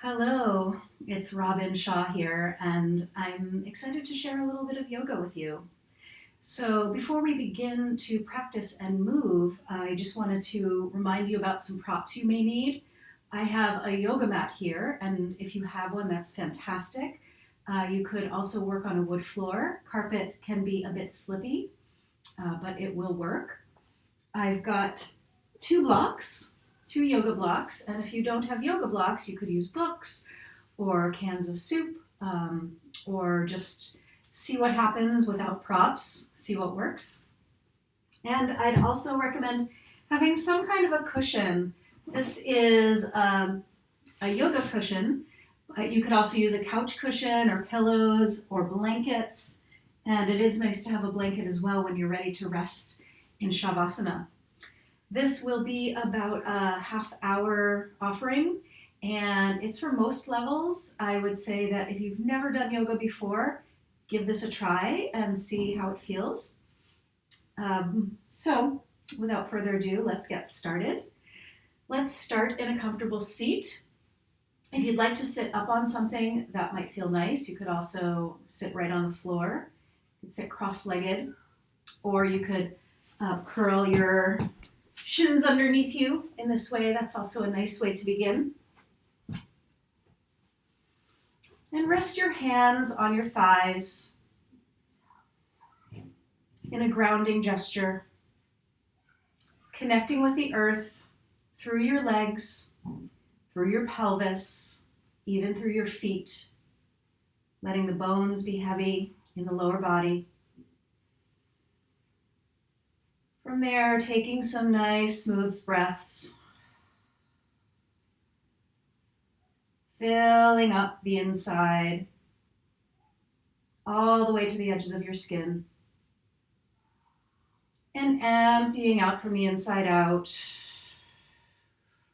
Hello, it's Robin Shaw here, and I'm excited to share a little bit of yoga with you. So, before we begin to practice and move, I just wanted to remind you about some props you may need. I have a yoga mat here, and if you have one, that's fantastic. You could also work on a wood floor. Carpet can be a bit slippy, but it will work. I've got two blocks, two yoga blocks, and if you don't have yoga blocks, you could use books or cans of soup, or just see what happens without props, see what works. And I'd also recommend having some kind of a cushion. This is a yoga cushion. You could also use a couch cushion or pillows or blankets. And it is nice to have a blanket as well when you're ready to rest in Shavasana. This will be about a half-hour offering, and it's for most levels. I would say that if you've never done yoga before, give this a try and see how it feels. So, without further ado, let's get started. Let's start in a comfortable seat. If you'd like to sit up on something, that might feel nice. You could also sit right on the floor. You could sit cross-legged, or you could curl your shins underneath you in this way. That's also a nice way to begin. And rest your hands on your thighs in a grounding gesture, connecting with the earth through your legs, through your pelvis, even through your feet, letting the bones be heavy in the lower body. From there, taking some nice, smooth breaths, filling up the inside, all the way to the edges of your skin, and emptying out from the inside out,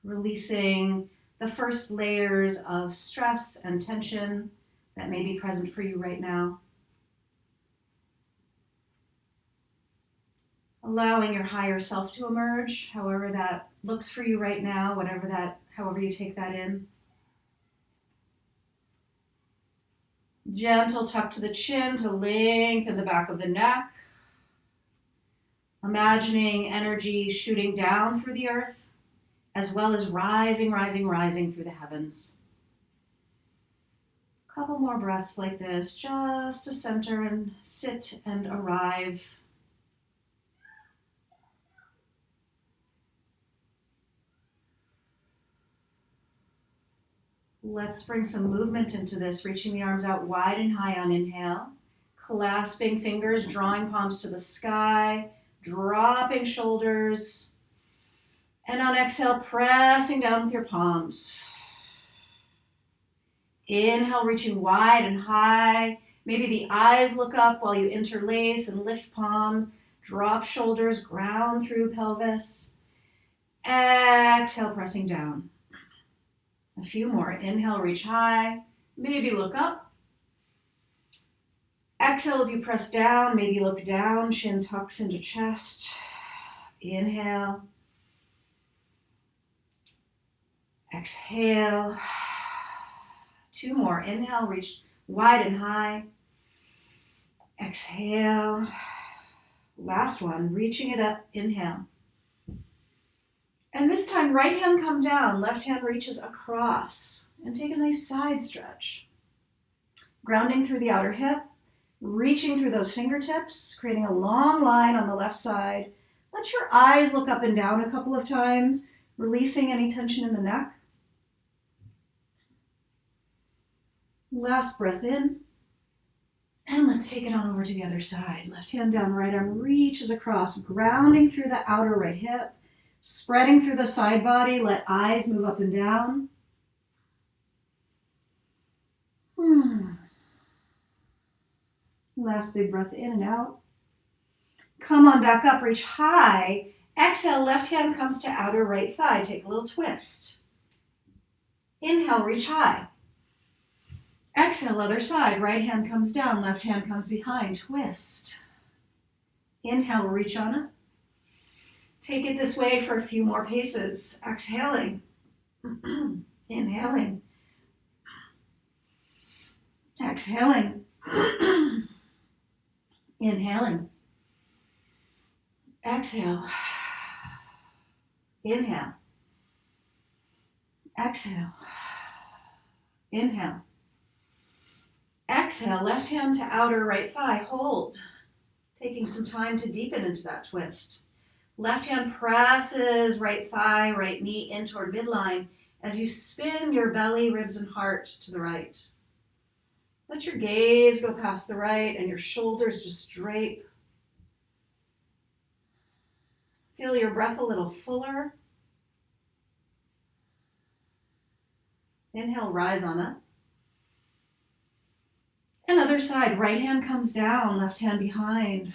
releasing the first layers of stress and tension that may be present for you right now. Allowing your higher self to emerge, however that looks for you right now, however you take that in. Gentle tuck to the chin to lengthen the back of the neck. Imagining energy shooting down through the earth, as well as rising through the heavens. A couple more breaths like this, just to center and sit and arrive. Let's bring some movement into this, reaching the arms out wide and high on inhale, clasping fingers, drawing palms to the sky, dropping shoulders, and on exhale, pressing down with your palms. Inhale, reaching wide and high. Maybe the eyes look up while you interlace and lift palms, drop shoulders, ground through pelvis. Exhale, pressing down. A few more. Inhale, reach high. Maybe look up. Exhale as you press down. Maybe look down. Chin tucks into chest. Inhale. Exhale. Two more. Inhale, reach wide and high. Exhale. Last one. Reaching it up. Inhale. And this time, right hand come down, left hand reaches across, and take a nice side stretch. Grounding through the outer hip, reaching through those fingertips, creating a long line on the left side. Let your eyes look up and down a couple of times, releasing any tension in the neck. Last breath in. And let's take it on over to the other side. Left hand down, right arm reaches across, grounding through the outer right hip. Spreading through the side body, let eyes move up and down. Last big breath in and out. Come on back up, reach high. Exhale, left hand comes to outer right thigh. Take a little twist. Inhale, reach high. Exhale, other side. Right hand comes down, left hand comes behind. Twist. Inhale, reach on it. Take it this way for a few more paces. Exhaling. Inhaling. Exhaling. Inhaling. Exhale. Inhale. Exhale. Inhale. Exhale, left hand to outer right thigh, hold. Taking some time to deepen into that twist. Left hand presses right thigh, right knee in toward midline as you spin your belly, ribs, and heart to the right. Let your gaze go past the right and your shoulders just drape. Feel your breath a little fuller. Inhale, rise on up. And other side, right hand comes down, left hand behind.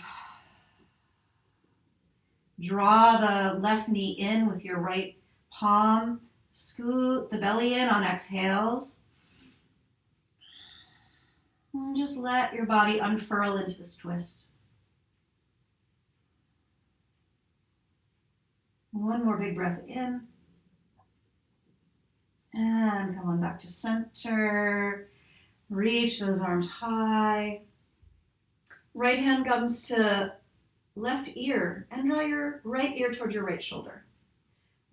Draw the left knee in with your right palm. Scoot the belly in on exhales. And just let your body unfurl into this twist. One more big breath in. And come on back to center. Reach those arms high. Right hand comes to left ear and draw your right ear towards your right shoulder.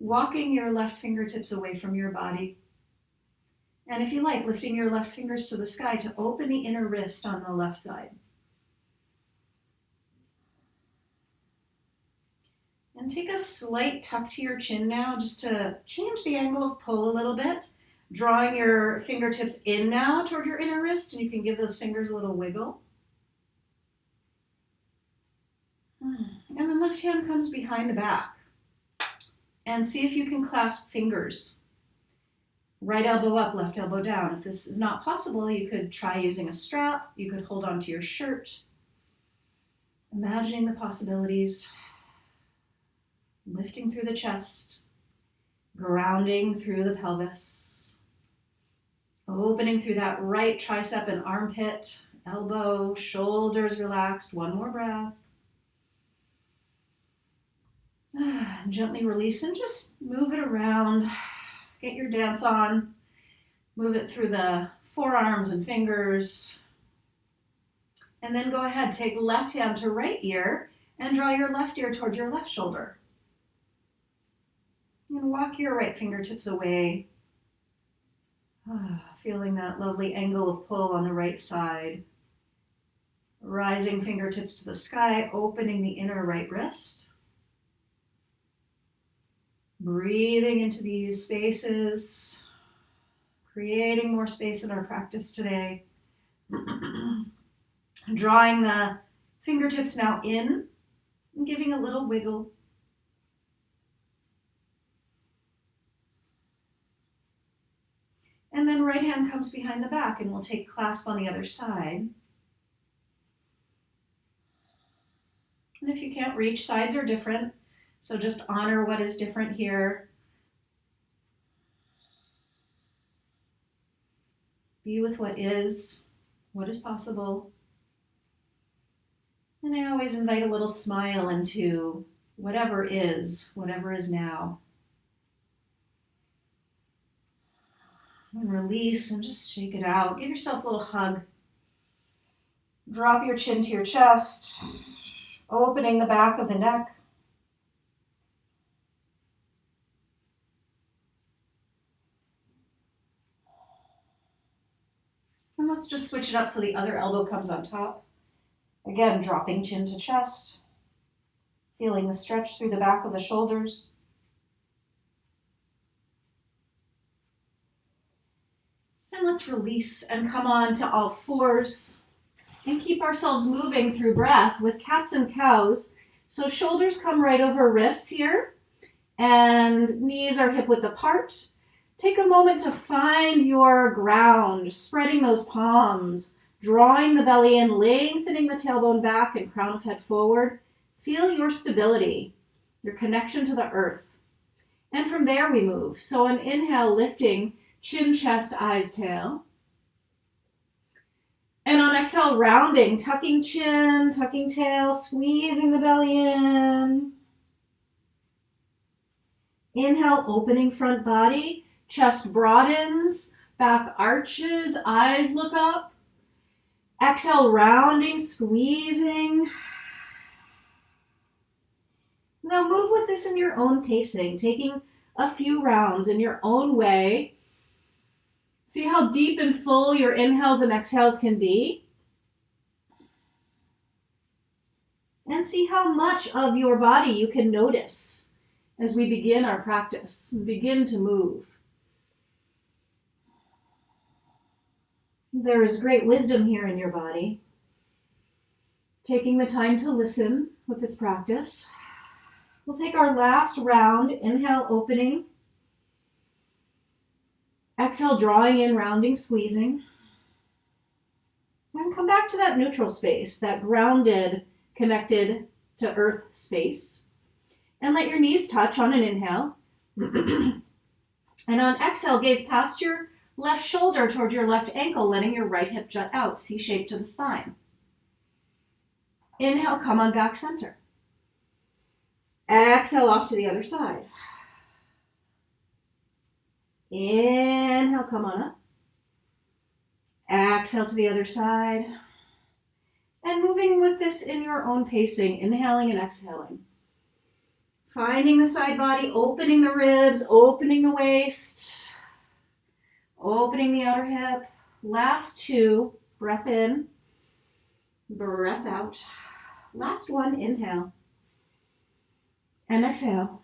Walking your left fingertips away from your body. And if you like, lifting your left fingers to the sky to open the inner wrist on the left side. And take a slight tuck to your chin now, just to change the angle of pull a little bit. Drawing your fingertips in now toward your inner wrist, and you can give those fingers a little wiggle. And then left hand comes behind the back. And see if you can clasp fingers. Right elbow up, left elbow down. If this is not possible, you could try using a strap. You could hold onto your shirt. Imagining the possibilities. Lifting through the chest. Grounding through the pelvis. Opening through that right tricep and armpit. Elbow, shoulders relaxed. One more breath. Gently release and just move it around. Get your dance on. Move it through the forearms and fingers. And then go ahead, take left hand to right ear and draw your left ear toward your left shoulder. And walk your right fingertips away. Feeling that lovely angle of pull on the right side. Rising fingertips to the sky, opening the inner right wrist. Breathing into these spaces, creating more space in our practice today. Drawing the fingertips now in and giving a little wiggle. And then right hand comes behind the back and we'll take clasp on the other side. And if you can't reach, sides are different. So just honor what is different here. Be with what is possible. And I always invite a little smile into whatever is now. And release and just shake it out. Give yourself a little hug. Drop your chin to your chest, opening the back of the neck. And let's just switch it up so the other elbow comes on top. Again, dropping chin to chest. Feeling the stretch through the back of the shoulders. And let's release and come on to all fours. And keep ourselves moving through breath with cats and cows. So shoulders come right over wrists here. And knees are hip width apart. Take a moment to find your ground, spreading those palms, drawing the belly in, lengthening the tailbone back and crown of head forward. Feel your stability, your connection to the earth. And from there we move. So on inhale, lifting, chin, chest, eyes, tail. And on exhale, rounding, tucking chin, tucking tail, squeezing the belly in. Inhale, opening front body. Chest broadens, back arches, eyes look up. Exhale, rounding, squeezing. Now move with this in your own pacing, taking a few rounds in your own way. See how deep and full your inhales and exhales can be. And see how much of your body you can notice as we begin our practice, begin to move. There is great wisdom here in your body. Taking the time to listen with this practice. We'll take our last round. Inhale, opening. Exhale, drawing in, rounding, squeezing. And come back to that neutral space, that grounded, connected to earth space. And let your knees touch on an inhale. And on exhale, gaze past your left shoulder toward your left ankle, letting your right hip jut out, C-shape to the spine. Inhale, come on back center. Exhale off to the other side. Inhale, come on up. Exhale to the other side. And moving with this in your own pacing, inhaling and exhaling. Finding the side body, opening the ribs, opening the waist, opening the outer hip. Last two, breath in, breath out. Last one, inhale and exhale.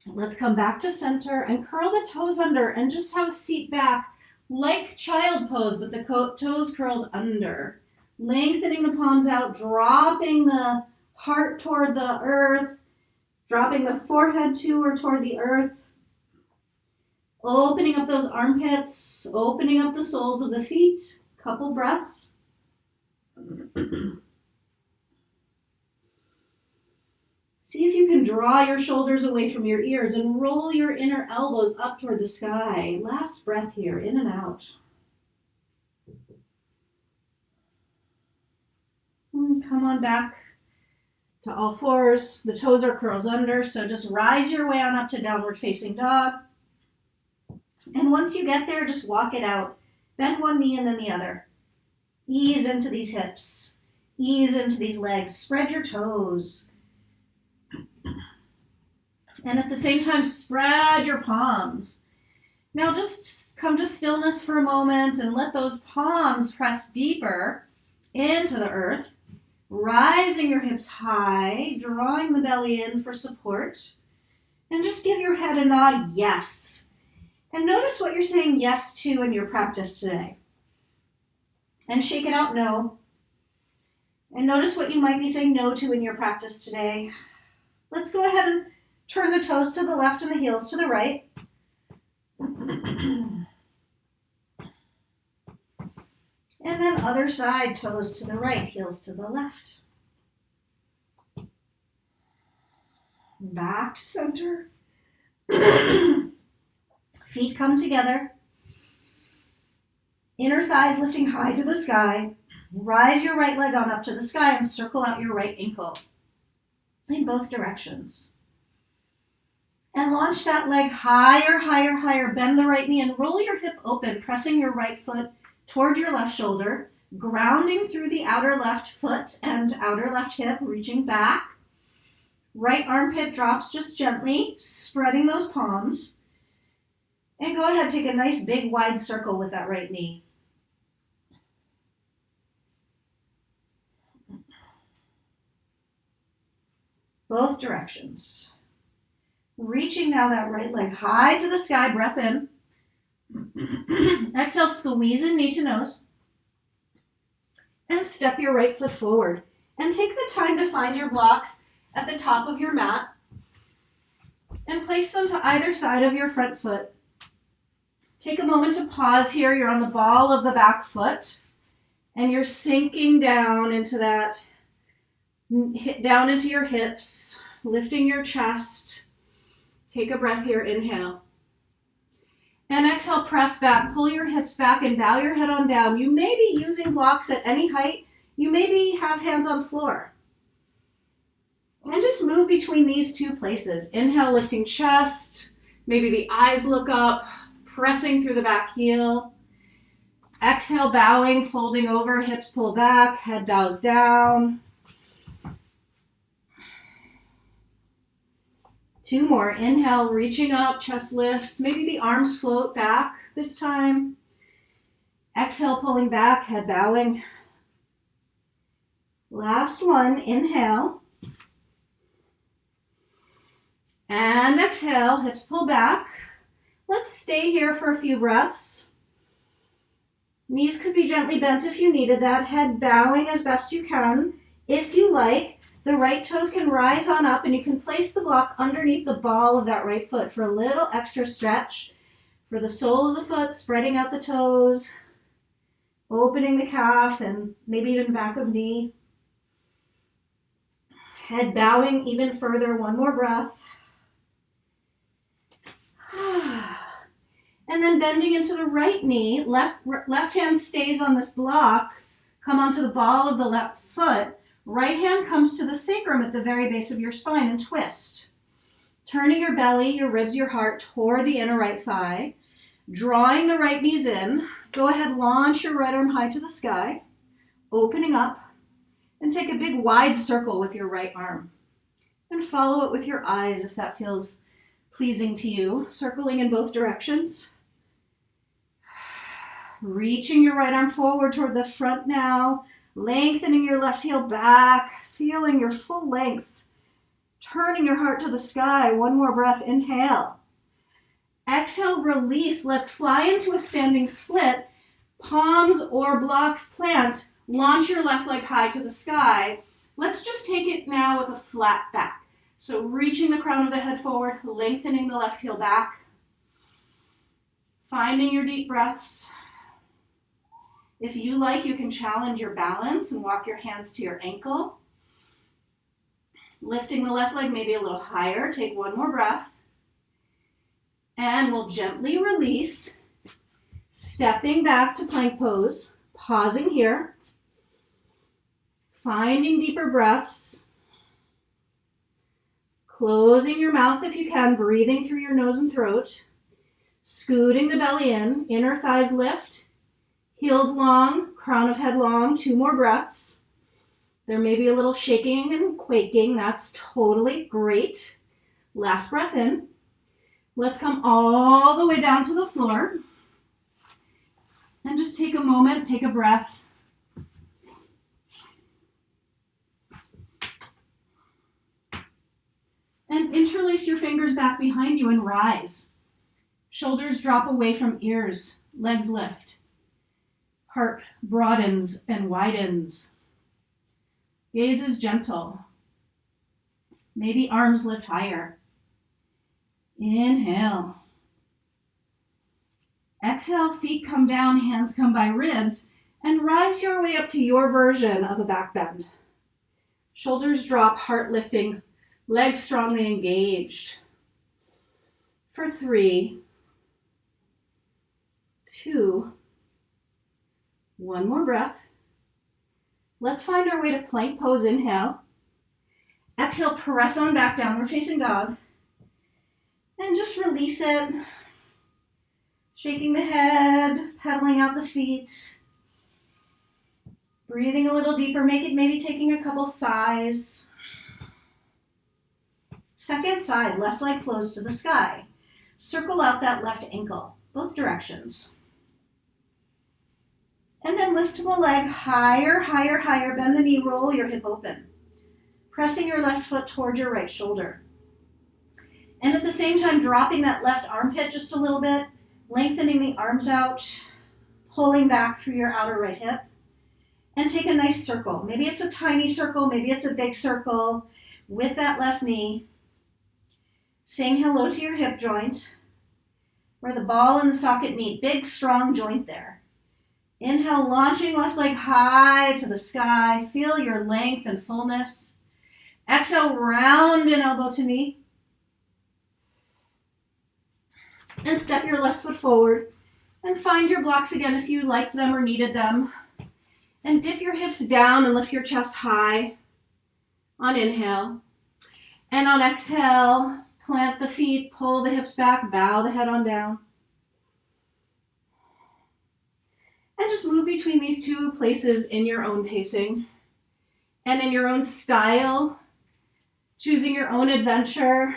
Let's come back to center and curl the toes under and just have a seat back like child pose, but the toes curled under. Lengthening the palms out, dropping the heart toward the earth, dropping the forehead to or toward the earth. Opening up those armpits, opening up the soles of the feet. Couple breaths. See if you can draw your shoulders away from your ears and roll your inner elbows up toward the sky. Last breath here, in and out. And come on back to all fours. The toes are curls under, so just rise your way on up to downward facing dog. And once you get there, just walk it out. Bend one knee and then the other. Ease into these hips. Ease into these legs. Spread your toes. And at the same time, spread your palms. Now just come to stillness for a moment and let those palms press deeper into the earth. Rising your hips high, drawing the belly in for support. And just give your head a nod, yes. And notice what you're saying yes to in your practice today. And shake it out, no. And notice what you might be saying no to in your practice today. Let's go ahead and turn the toes to the left and the heels to the right. And then other side, toes to the right, heels to the left. Back to center. Feet come together. Inner thighs lifting high to the sky. Rise your right leg on up to the sky and circle out your right ankle in both directions. And launch that leg higher, higher, higher. Bend the right knee and roll your hip open, pressing your right foot toward your left shoulder, grounding through the outer left foot and outer left hip, reaching back. Right armpit drops just gently, spreading those palms. And go ahead, take a nice big wide circle with that right knee. Both directions. Reaching now that right leg high to the sky, breath in. Exhale, squeeze in knee to nose. And step your right foot forward. And take the time to find your blocks at the top of your mat. And place them to either side of your front foot. Take a moment to pause here. You're on the ball of the back foot. And you're sinking down into that, down into your hips, lifting your chest. Take a breath here, inhale. And exhale, press back, pull your hips back and bow your head on down. You may be using blocks at any height. You maybe have hands on floor. And just move between these two places. Inhale, lifting chest. Maybe the eyes look up, pressing through the back heel. Exhale, bowing, folding over, hips pull back, head bows down. 2 more. Inhale, reaching up, chest lifts. Maybe the arms float back this time. Exhale, pulling back, head bowing. Last one. Inhale. And exhale, hips pull back. Let's stay here for a few breaths. Knees could be gently bent if you needed that. Head bowing as best you can. If you like, the right toes can rise on up and you can place the block underneath the ball of that right foot for a little extra stretch. For the sole of the foot, spreading out the toes, opening the calf and maybe even back of knee. Head bowing even further. One more breath. And then bending into the right knee. Left hand stays on this block. Come onto the ball of the left foot. Right hand comes to the sacrum at the very base of your spine and twist. Turning your belly, your ribs, your heart toward the inner right thigh. Drawing the right knees in. Go ahead, launch your right arm high to the sky. Opening up. And take a big wide circle with your right arm. And follow it with your eyes if that feels pleasing to you. Circling in both directions. Reaching your right arm forward toward the front now. Lengthening your left heel back, feeling your full length. Turning your heart to the sky. One more breath, inhale. Exhale, release. Let's fly into a standing split. Palms or blocks plant. Launch your left leg high to the sky. Let's just take it now with a flat back. So reaching the crown of the head forward, lengthening the left heel back. Finding your deep breaths. If you like, you can challenge your balance and walk your hands to your ankle. Lifting the left leg maybe a little higher. Take one more breath. And we'll gently release. Stepping back to plank pose. Pausing here. Finding deeper breaths. Closing your mouth if you can. Breathing through your nose and throat. Scooting the belly in. Inner thighs lift. Heels long, crown of head long, 2 more breaths. There may be a little shaking and quaking. That's totally great. Last breath in. Let's come all the way down to the floor. And just take a moment, take a breath. And interlace your fingers back behind you and rise. Shoulders drop away from ears. Legs lift. Heart broadens and widens. Gaze is gentle. Maybe arms lift higher. Inhale. Exhale, feet come down, hands come by ribs, and rise your way up to your version of a back bend. Shoulders drop, heart lifting, legs strongly engaged. For 3, 2, 1 more breath. Let's find our way to plank pose. Inhale. Exhale, press on back, downward facing dog. And just release it. Shaking the head, pedaling out the feet. Breathing a little deeper, maybe taking a couple sighs. Second side, left leg flows to the sky. Circle out that left ankle, both directions. And then lift the leg higher, higher, higher. Bend the knee, roll your hip open. Pressing your left foot toward your right shoulder. And at the same time, dropping that left armpit just a little bit, lengthening the arms out, pulling back through your outer right hip. And take a nice circle. Maybe it's a tiny circle, maybe it's a big circle with that left knee. Saying hello to your hip joint, where the ball and the socket meet. Big, strong joint there. Inhale, launching left leg high to the sky. Feel your length and fullness. Exhale, round and elbow to knee. And step your left foot forward. And find your blocks again if you liked them or needed them. And dip your hips down and lift your chest high on inhale. And on exhale, plant the feet, pull the hips back, bow the head on down. And just move between these two places in your own pacing and in your own style, choosing your own adventure.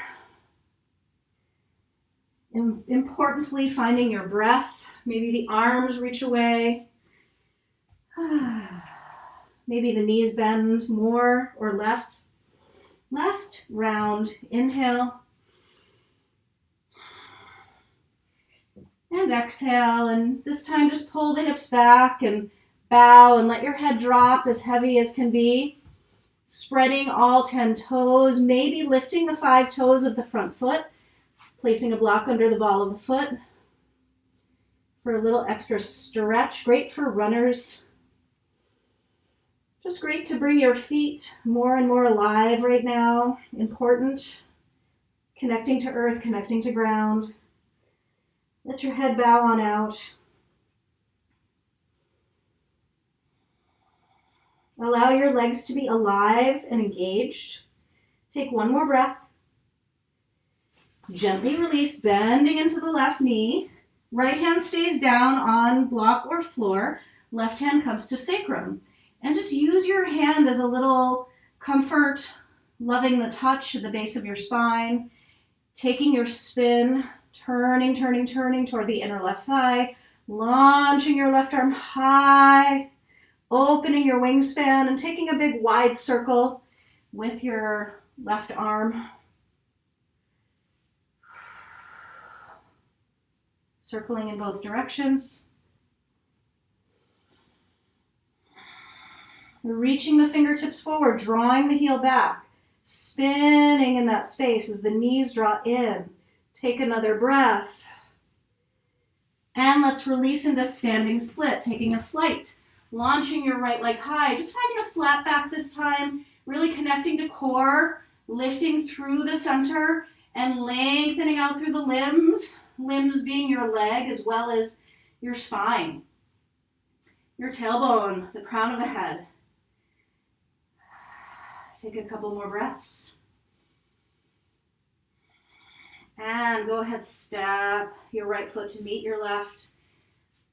Importantly, finding your breath. Maybe the arms reach away. Maybe the knees bend more or less. Last round, inhale. And exhale, and this time just pull the hips back and bow and let your head drop as heavy as can be. Spreading all 10 toes, maybe lifting the 5 toes of the front foot, placing a block under the ball of the foot for a little extra stretch. Great for runners. Just great to bring your feet more and more alive right now. Important. Connecting to earth, connecting to ground. Let your head bow on out. Allow your legs to be alive and engaged. Take one more breath. Gently release, bending into the left knee. Right hand stays down on block or floor. Left hand comes to sacrum. And just use your hand as a little comfort, loving the touch at the base of your spine. Taking your spin, turning toward the inner left thigh. Launching your left arm high. Opening your wingspan and taking a big wide circle with your left arm. Circling in both directions. Reaching the fingertips forward, drawing the heel back. Spinning in that space as the knees draw in. Take another breath. And let's release into standing split, taking a flight. Launching your right leg high, just finding a flat back this time, really connecting to core, lifting through the center and lengthening out through the limbs being your leg as well as your spine, your tailbone, the crown of the head. Take a couple more breaths. And go ahead, step your right foot to meet your left.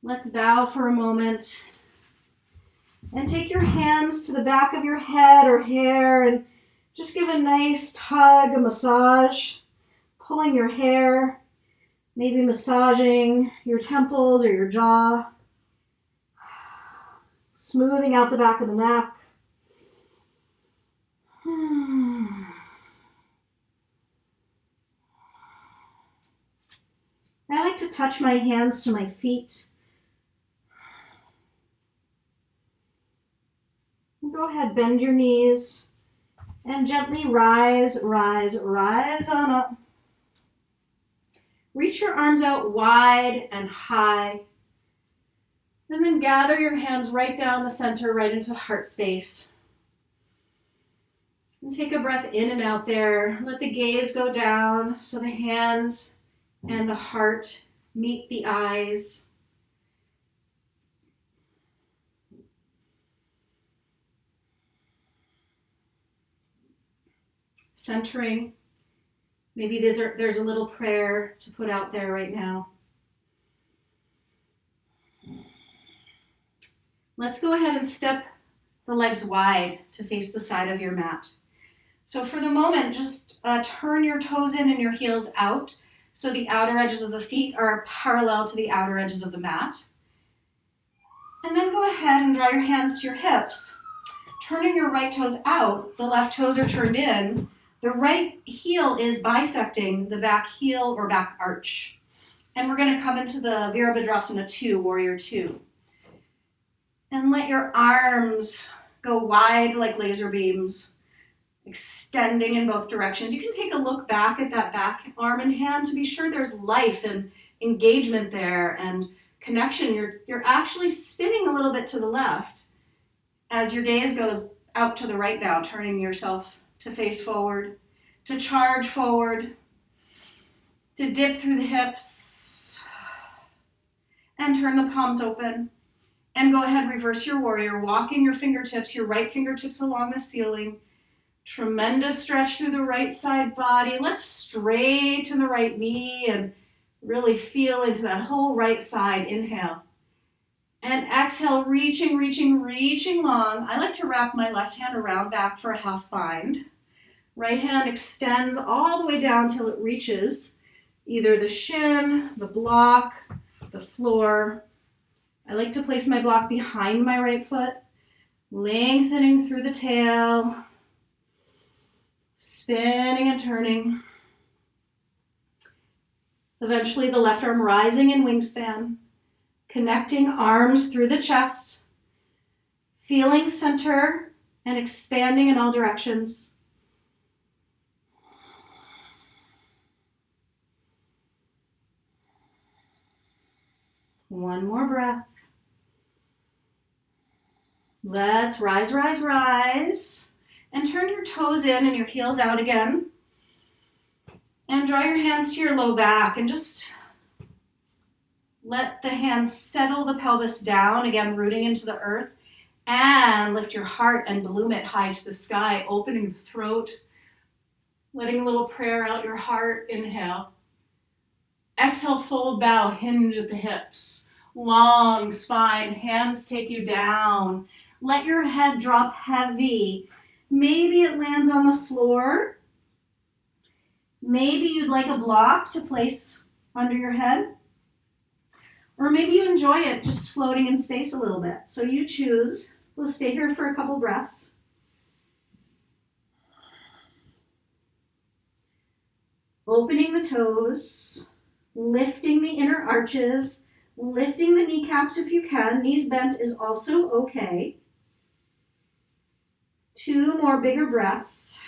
Let's bow for a moment. And take your hands to the back of your head or hair and just give a nice tug, a massage, pulling your hair, maybe massaging your temples or your jaw, smoothing out the back of the neck. I like to touch my hands to my feet. Go ahead, bend your knees and gently rise on up. Reach your arms out wide and high. And then gather your hands right down the center, right into heart space. And take a breath in and out there. Let the gaze go down so the hands and the heart meet the eyes. Centering. Maybe there's a little prayer to put out there right now. Let's go ahead and step the legs wide to face the side of your mat. So for the moment, just turn your toes in and your heels out so the outer edges of the feet are parallel to the outer edges of the mat. And then go ahead and draw your hands to your hips. Turning your right toes out, the left toes are turned in. The right heel is bisecting the back heel or back arch. And we're going to come into the Virabhadrasana 2, Warrior 2. And let your arms go wide like laser beams, extending in both directions. You can take a look back at that back arm and hand to be sure there's life and engagement there and connection. You're actually spinning a little bit to the left as your gaze goes out to the right now, turning yourself to face forward, to charge forward, to dip through the hips, and turn the palms open. And go ahead, reverse your warrior, walking your fingertips, your right fingertips along the ceiling. Tremendous stretch through the right side body. Let's straighten the right knee and really feel into that whole right side. Inhale. And exhale, reaching, reaching, reaching long. I like to wrap my left hand around back for a half bind. Right hand extends all the way down till it reaches either the shin, the block, the floor. I like to place my block behind my right foot, lengthening through the tail, spinning and turning. Eventually the left arm rising in wingspan, connecting arms through the chest, feeling center and expanding in all directions. One more breath. Let's rise, rise, rise. And turn your toes in and your heels out again. And draw your hands to your low back and just let the hands settle the pelvis down, again rooting into the earth. And lift your heart and bloom it high to the sky, opening the throat, letting a little prayer out your heart. Inhale. Exhale, fold, bow, hinge at the hips. Long spine, hands take you down. Let your head drop heavy. Maybe it lands on the floor. Maybe you'd like a block to place under your head. Or maybe you enjoy it just floating in space a little bit. So you choose. We'll stay here for a couple breaths. Opening the toes, lifting the inner arches, lifting the kneecaps if you can. Knees bent is also okay. 2 more bigger breaths.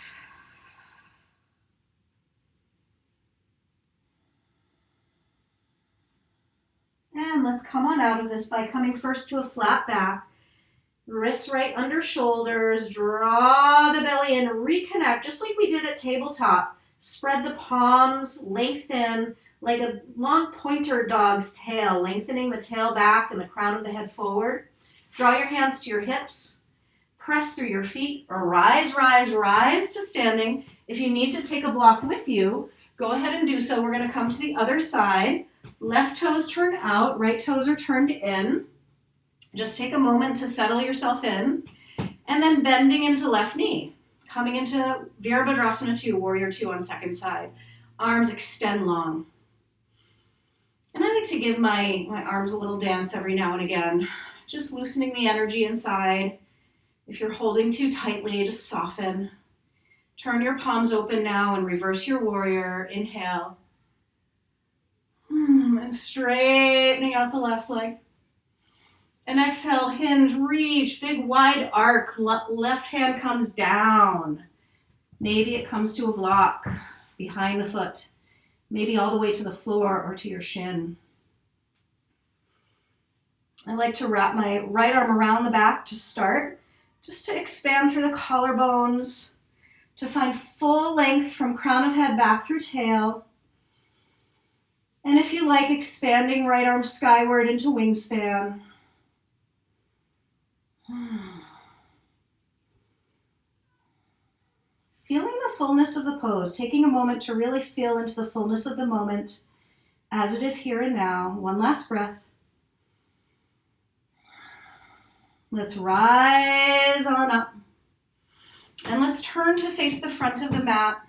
And let's come on out of this by coming first to a flat back. Wrists right under shoulders. Draw the belly in. Reconnect, just like we did at tabletop. Spread the palms, lengthen like a long pointer dog's tail, lengthening the tail back and the crown of the head forward. Draw your hands to your hips. Press through your feet or rise, rise, rise to standing. If you need to take a block with you, go ahead and do so. We're going to come to the other side. Left toes turn out, right toes are turned in. Just take a moment to settle yourself in. And then bending into left knee. Coming into Virabhadrasana 2, Warrior 2 on second side. Arms extend long. And I like to give my arms a little dance every now and again. Just loosening the energy inside. If you're holding too tightly, just soften. Turn your palms open now and reverse your warrior. Inhale. And straightening out the left leg. And exhale, hinge, reach, big wide arc. Left hand comes down. Maybe it comes to a block behind the foot. Maybe all the way to the floor or to your shin. I like to wrap my right arm around the back to start, just to expand through the collarbones, to find full length from crown of head back through tail. And if you like, expanding right arm skyward into wingspan. Feeling the fullness of the pose, taking a moment to really feel into the fullness of the moment as it is here and now. One last breath. Let's rise on up. And let's turn to face the front of the mat,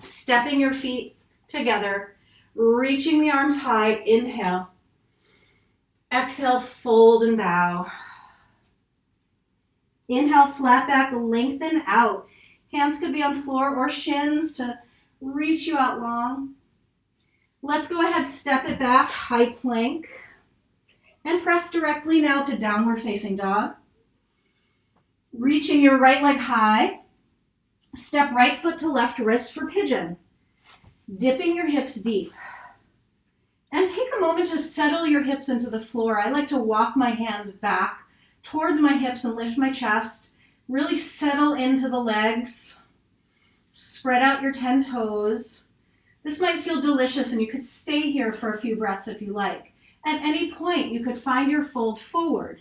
stepping your feet together, reaching the arms high. Inhale. Exhale, fold and bow. Inhale, flat back, lengthen out. Hands could be on floor or shins to reach you out long. Let's go ahead, step it back, high plank. And press directly now to downward facing dog. Reaching your right leg high. Step right foot to left wrist for pigeon. Dipping your hips deep. And take a moment to settle your hips into the floor. I like to walk my hands back towards my hips and lift my chest. Really settle into the legs. Spread out your 10 toes. This might feel delicious and you could stay here for a few breaths if you like. At any point, you could find your fold forward.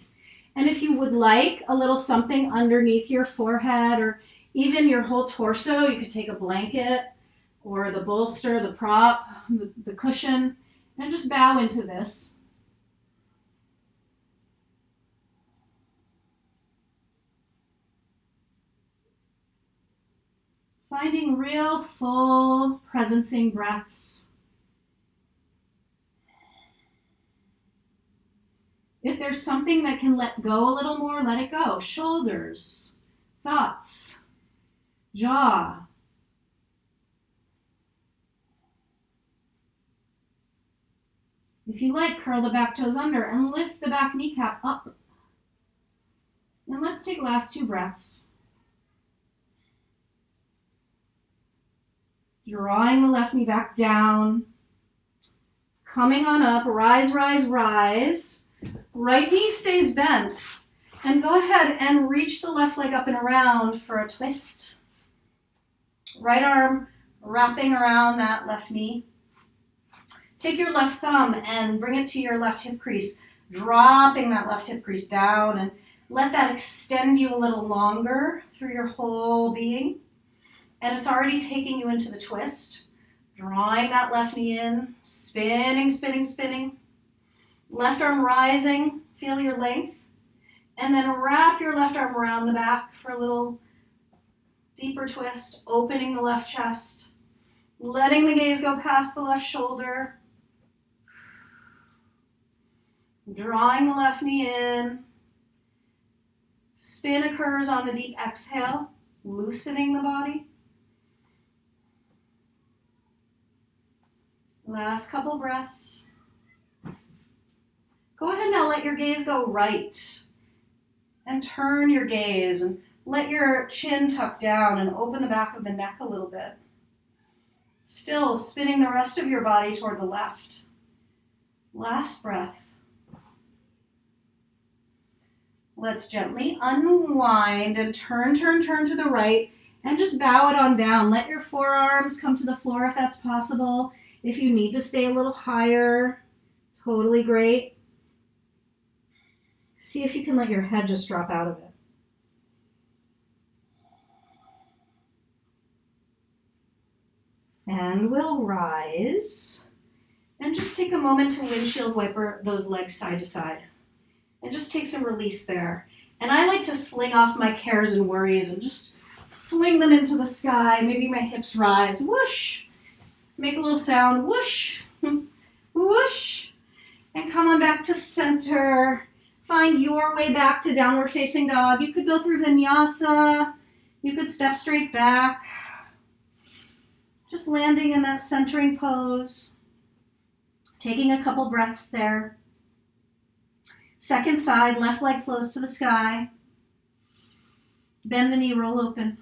And if you would like a little something underneath your forehead or even your whole torso, you could take a blanket or the bolster, the prop, the cushion, and just bow into this. Finding real full presencing breaths. If there's something that can let go a little more, let it go. Shoulders, thoughts, jaw. If you like, curl the back toes under and lift the back kneecap up. And let's take last 2 breaths. Drawing the left knee back down. Coming on up, rise, rise, rise. Right knee stays bent. And go ahead and reach the left leg up and around for a twist. Right arm wrapping around that left knee. Take your left thumb and bring it to your left hip crease, dropping that left hip crease down, and let that extend you a little longer through your whole being. And it's already taking you into the twist. Drawing that left knee in, spinning, spinning, spinning. Left arm rising, feel your length. And then wrap your left arm around the back for a little deeper twist, opening the left chest. Letting the gaze go past the left shoulder. Drawing the left knee in. Spin occurs on the deep exhale, loosening the body. Last couple breaths. Go ahead now, let your gaze go right. And turn your gaze and let your chin tuck down and open the back of the neck a little bit. Still spinning the rest of your body toward the left. Last breath. Let's gently unwind and turn to the right and just bow it on down. Let your forearms come to the floor if that's possible. If you need to stay a little higher, totally great. See if you can let your head just drop out of it. And we'll rise and just take a moment to windshield wiper those legs side to side. And just take some release there. And I like to fling off my cares and worries and just fling them into the sky. Maybe my hips rise. Whoosh. Make a little sound. Whoosh. Whoosh. And come on back to center. Find your way back to downward facing dog. You could go through vinyasa. You could step straight back. Just landing in that centering pose. Taking a couple breaths there. Second side, left leg flows to the sky. Bend the knee, roll open.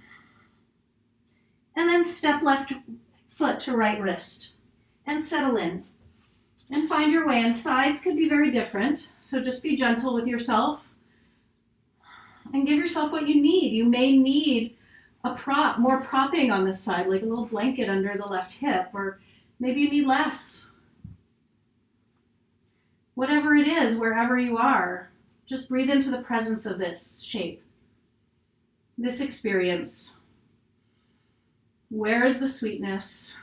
And then step left foot to right wrist. And settle in. And find your way. And sides could be very different. So just be gentle with yourself. And give yourself what you need. You may need a prop, more propping on this side, like a little blanket under the left hip. Or maybe you need less. Whatever it is, wherever you are, just breathe into the presence of this shape, this experience. Where is the sweetness?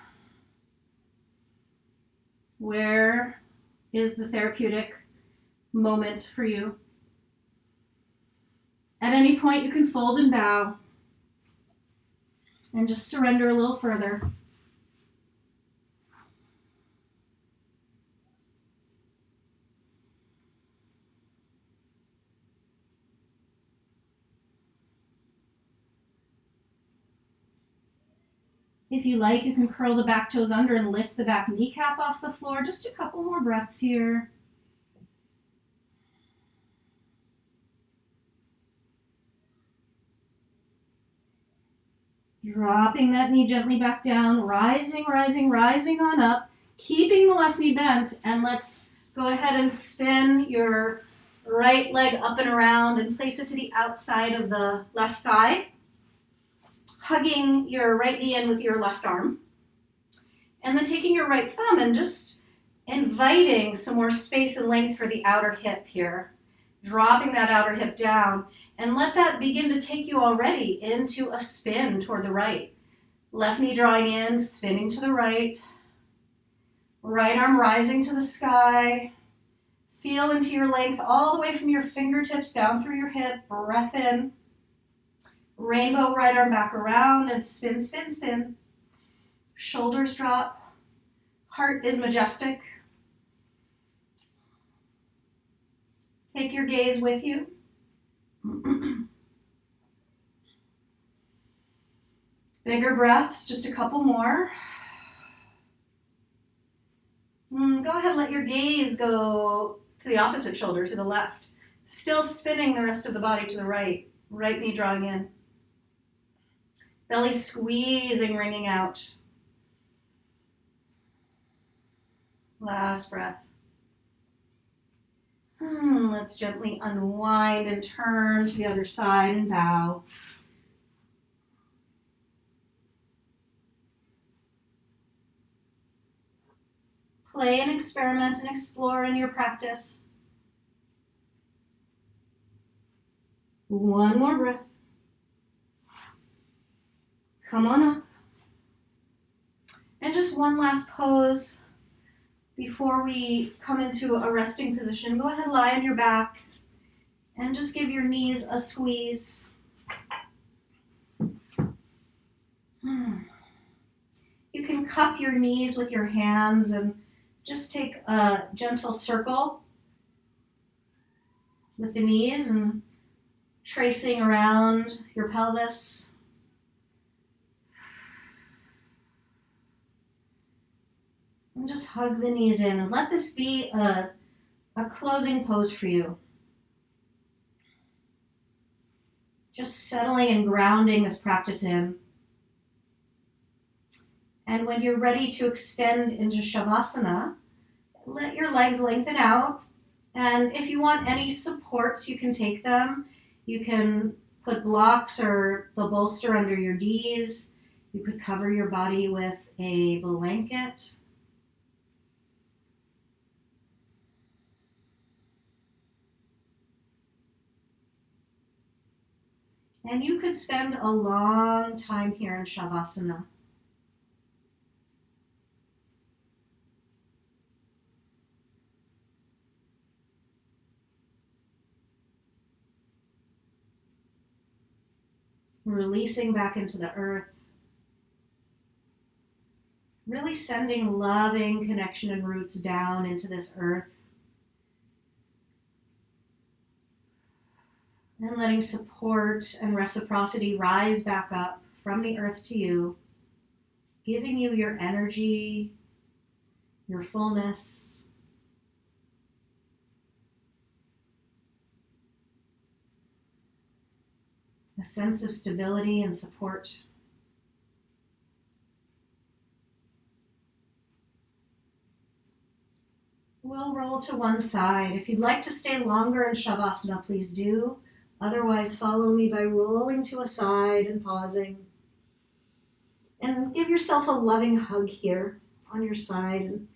Where is the therapeutic moment for you? At any point, you can fold and bow and just surrender a little further. If you like, you can curl the back toes under and lift the back kneecap off the floor. Just a couple more breaths here. Dropping that knee gently back down, rising, rising, rising on up, keeping the left knee bent, and let's go ahead and spin your right leg up and around and place it to the outside of the left thigh. Hugging your right knee in with your left arm. And then taking your right thumb and just inviting some more space and length for the outer hip here. Dropping that outer hip down. And let that begin to take you already into a spin toward the right. Left knee drawing in, spinning to the right. Right arm rising to the sky. Feel into your length all the way from your fingertips down through your hip. Breath in. Rainbow right arm back around and spin, spin, spin. Shoulders drop. Heart is majestic. Take your gaze with you. Bigger breaths, just a couple more. Go ahead, let your gaze go to the opposite shoulder, to the left. Still spinning the rest of the body to the right. Right knee drawing in. Belly squeezing, wringing out. Last breath. Let's gently unwind and turn to the other side and bow. Play and experiment and explore in your practice. One more breath. Come on up. And just one last pose before we come into a resting position. Go ahead, lie on your back and just give your knees a squeeze. You can cup your knees with your hands and just take a gentle circle with the knees and tracing around your pelvis. And just hug the knees in and let this be a closing pose for you. Just settling and grounding this practice in. And when you're ready to extend into Shavasana, let your legs lengthen out. And if you want any supports, you can take them. You can put blocks or the bolster under your knees. You could cover your body with a blanket. And you could spend a long time here in Shavasana. Releasing back into the earth. Really sending loving connection and roots down into this earth. And letting support and reciprocity rise back up from the earth to you, giving you your energy, your fullness. A sense of stability and support. We'll roll to one side. If you'd like to stay longer in Shavasana, please do. Otherwise, follow me by rolling to a side and pausing. And give yourself a loving hug here on your side. And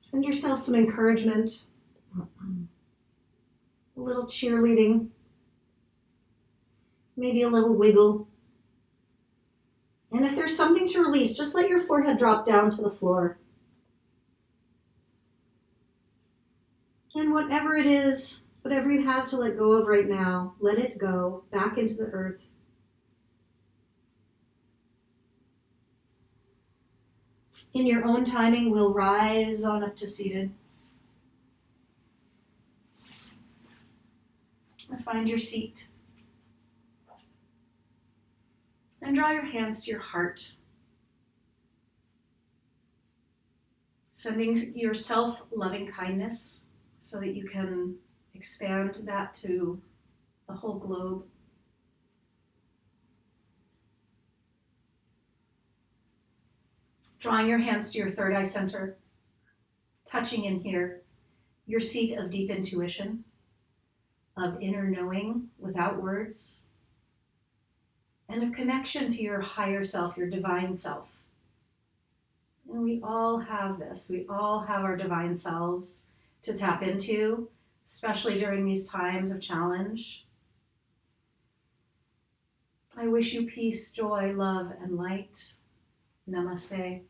send yourself some encouragement. A little cheerleading. Maybe a little wiggle. And if there's something to release, just let your forehead drop down to the floor. And whatever it is, whatever you have to let go of right now, let it go back into the earth. In your own timing, we'll rise on up to seated. Or find your seat. And draw your hands to your heart. Sending yourself loving kindness so that you can expand that to the whole globe. Drawing your hands to your third eye center, touching in here, your seat of deep intuition, of inner knowing without words, and of connection to your higher self, your divine self. And we all have this. We all have our divine selves to tap into, especially during these times of challenge. I wish you peace, joy, love, and light. Namaste.